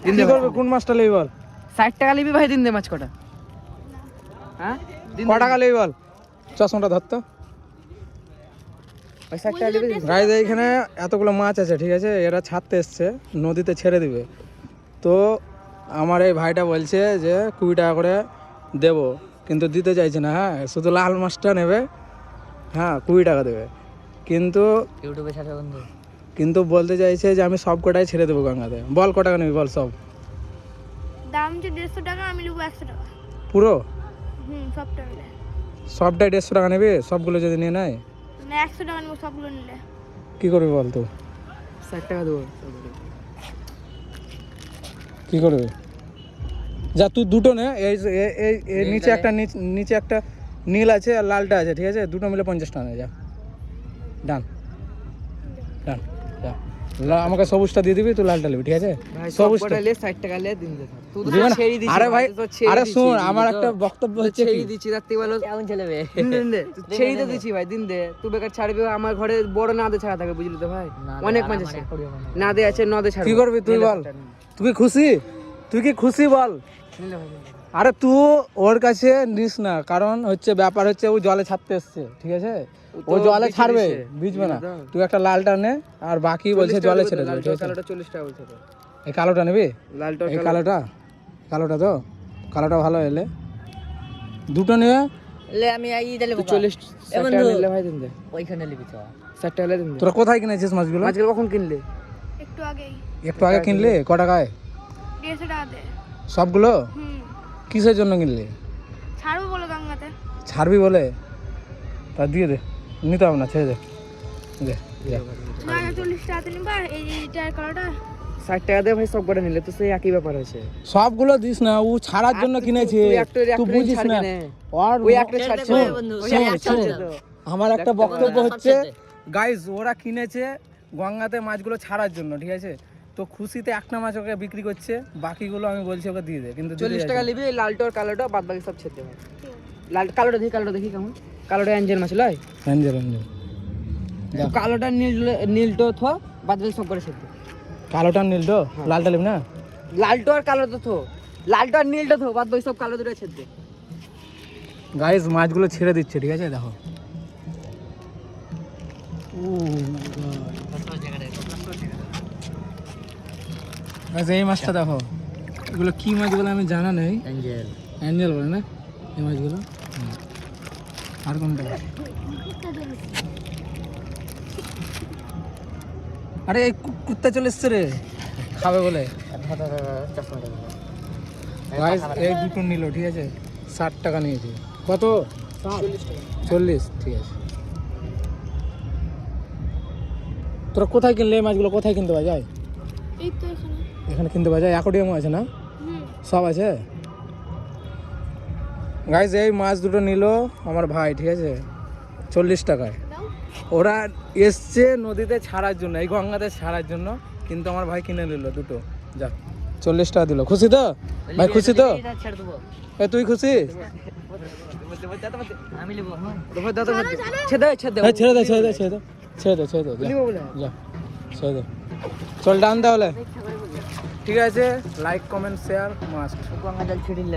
কি করবে, কোন মাছটা নেই বল? 60 টাকা নিবি ভাই, দিন দে মাছ কটা। হ্যাঁ ক টাকা নেই বল? চশমাটা ধরতো। ভাই 60 টাকা নিবি। গাইজ এইখানে এতগুলো মাছ আছে, ঠিক আছে, এরা ছাড়তে এসছে, নদীতে ছেড়ে দিবে। তো আমার এই ভাইটা বলছে যে 20 টাকা করে দেবো, কিন্তু দিতে চাইছে না। হ্যাঁ, শুধু লাল মাছটা নেবে, হ্যাঁ 20 টাকা দেবে, কিন্তু ইউটিউবে ছাড়বে বন্ধু। কিন্তু বলতে চাইছে যে আমি সব কটাই ছেড়ে দেবো গঙ্গাতে। বল ক টাকা নিবি বল? সব দাম যে 150 টাকা, আমি নেবো 100 টাকা। পুরো সবটা মিলে। সবটাই 150 টাকা নেবে? সবগুলো যদি নিয়ে নেয় না 100 টাকা নেবো সবগুলো নিলে। কি করবি বল? তো 60 টাকা দেবো। কি করবে? যা তুই দুটো নে, এই নিচে একটা, নিচে একটা নীল আছে আর লালটা আছে, ঠিক আছে, দুটো মিলে 50 টাকা নেয়। যা, ডান ডান, যা। আমাকে সবুজটা দিয়ে দিবি, তুই লালটা নিবি, ঠিক আছে? সবুজটা লে 60 টাকা লে, দিন দে। তুই তো দিবি না? ছেড়ে দিছিস। আরে ভাই, আরে শোন, আমার একটা বক্তব্য হচ্ছে কি, ছেড়ে দিচ্ছি, রাত্রি বেলা কেমন ছেলেবে। দিন দে, ছেড়ে তো দিচ্ছি ভাই, দিন দে। তুই বেকার ছাড়বি, আমার ঘরে বড় না দে ছাড়া থাকে, বুঝলি তো ভাই? অনেক মাছ আছে, না দে আছে, না দে ছাড়বি। কি করবি তুই বল? তুই কি খুশি? তুই কি খুশি বল? আরে তুই ওর কাছে নিস না, কারণ হচ্ছে ব্যাপার হচ্ছে ও জলে ছাড়তে এসছে, ঠিক আছে, ও জলে ছাড়বে, বুঝবে না। তুই একটা লালটা নে, আর বাকি বলছে জলে ছেড়ে দেবে, ঠিক আছে? কালোটা 40 টাকা বলছে। এই কালোটা নিবি? লালটা, এই কালোটা, কালোটা তো, কালোটা ভালো এলে দুটো নিয়ে লে আমি আই দিলে 40 টাকা নিলে ভাই, দিন দে। ওইখানে লিবি তো 60 টাকা দিন দে। তোরা কোথায় কিনেছিস মাছগুলো? মাছগুলো কখন কিনলে? একটু আগেই। একটু আগে কিনলি? ক টাকায় 150 টাকা দে। সবগুলো? কিসের জন্য কিনলি? ছাড়বো বলে গঙ্গাতে। ছাড়বি বলে? তা দিয়ে দে, নিতে হবে না, ছেড়ে দে, দে যা। না 40 টাকা নিবা, এইটার কালোটা 60 টাকা দে ভাই, সব কটা নিলে তো সেই একই ব্যাপার আছে। সবগুলো দিস না, ও ছাড়ার জন্য কিনেছে, তুই বুঝিস না। আর ওই একটা ছাড়ছে শোন, বন্ধু, ওই শোন, একটা শোন, ছাড়ছে তো। আমার একটা বক্তব্য হচ্ছে, গাইজ ওরা কিনেছে গঙ্গাতে মাছগুলো ছাড়ার জন্য, ঠিক আছে, তো খুশিতে একটা মাছ ওকে বিক্রি করছে, বাকিগুলো আমি বলছি ওকে দিয়ে দে, কিন্তু 40 টাকা নিবি, লালটা আর কালোটা, বাদ বাকি সব ছেড়ে দে ভাই। লাল কালোটা দেখি, কালোটা দেখি কেমন। কালোটা অ্যাঞ্জেল মাছ লয়, অ্যাঞ্জেল, অ্যাঞ্জেল। কালোটা নীলটো থো, বাদ বাকি সব করে ছেড়ে দে। কালোটা নীলটো, লালটা নিবি না? লালটো আর কালোটা থো, লালটো আর নীলটা থো, বাদ বাকি সব কালো দুটো ছেড়ে দে। গাইজ মাছগুলো ছেড়ে দিচ্ছে, ঠিক আছে, দেখো। গাইজ এই মাছটা দেখো, এগুলো কি মাছ বলে আমি জানা নেই। অ্যাঞ্জেল অ্যাঞ্জেল বলে না এই মাছগুলো? আর কোনটা? আরে এই কুত্তা চলে এসছে রে, খাবে বলে। গাইজ এই দুটো নিল, ঠিক আছে, 60 টাকা নিয়েছে। কত? 40, ঠিক আছে। তোরা কোথায় কিনলে এই মাছগুলো? কোথায় কিনতে পাওয়া যায়? এই তো এখানে। এখানে কিনতে পাওয়া যায়? অ্যাকোরিয়ামও আছে না? সব আছে। গাইজ এই মাছ দুটো নিল আমার ভাই, ঠিক আছে, 40 টাকায়। ওরা এসছে নদীতে ছাড়ার জন্য, এই গঙ্গাতে ছাড়ার জন্য, কিন্তু আমার ভাই কিনে নিল দুটো। যা, 40 টাকা দিল। খুশি তো ভাই? খুশি তো? ছেড়ে দেবো, এ তুই খুশি? আমি লিবো। ছেড়ে দে, ছেড়ে দে। এই ছেড়ে দে, ছেড়ে দে, ছেড়ে দে, ছেড়ে দে, ছেড়ে দে, যা, নিবো বলে। যা, ছেড়ে দে। চল ডান তাহলে, ঠিক আছে। Like, comment, share must. Ganga জল ছিড়িয়ে নেবে।